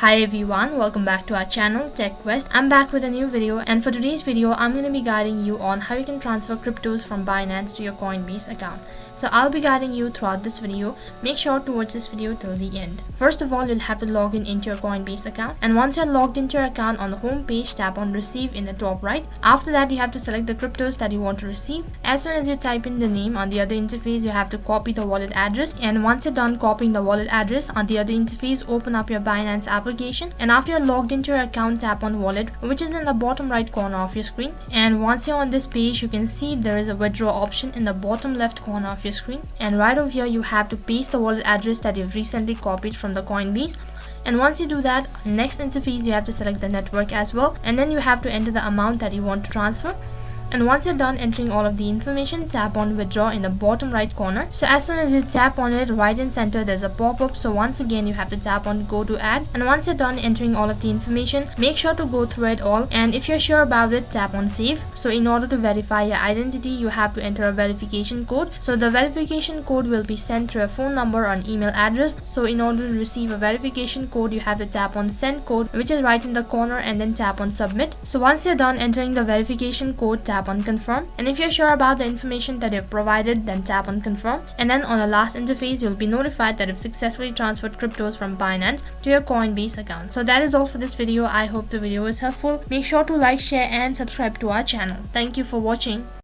Hi everyone, welcome back to our channel TechQuest. I'm back with a new video, and for today's video I'm going to be guiding you on how you can transfer cryptos from Binance to your Coinbase account. So I'll be guiding you throughout this video. Make sure to watch this video till the end. First of all, you'll have to log into your Coinbase account, and once you're logged into your account, on the home page tap on receive in the top right. After that, you have to select the cryptos that you want to receive. As soon as you type in the name on the other interface, you have to copy the wallet address, and once you're done copying the wallet address on the other interface, open up your Binance application, and after you're logged into your account, tap on wallet, which is in the bottom right corner of your screen. And once you're on this page, you can see there is a withdraw option in the bottom left corner of your screen, and right over here you have to paste the wallet address that you've recently copied from the Coinbase. And once you do that, next interface you have to select the network as well, and then you have to enter the amount that you want to transfer. And once you're done entering all of the information, tap on withdraw in the bottom right corner. So as soon as you tap on it, right in center there's a pop-up, so once again you have to tap on go to add. And once you're done entering all of the information, make sure to go through it all, and if you're sure about it, tap on save. So in order to verify your identity, you have to enter a verification code. So the verification code will be sent through a phone number or an email address. So in order to receive a verification code, you have to tap on send code, which is right in the corner, and then tap on submit. So once you're done entering the verification code, tap on confirm, and if you're sure about the information that you've provided, then tap on confirm. And then on the last interface, you'll be notified that you've successfully transferred cryptos from Binance to your Coinbase account. So that is all for this video. I hope the video was helpful. Make sure to like, share and subscribe to our channel. Thank you for watching.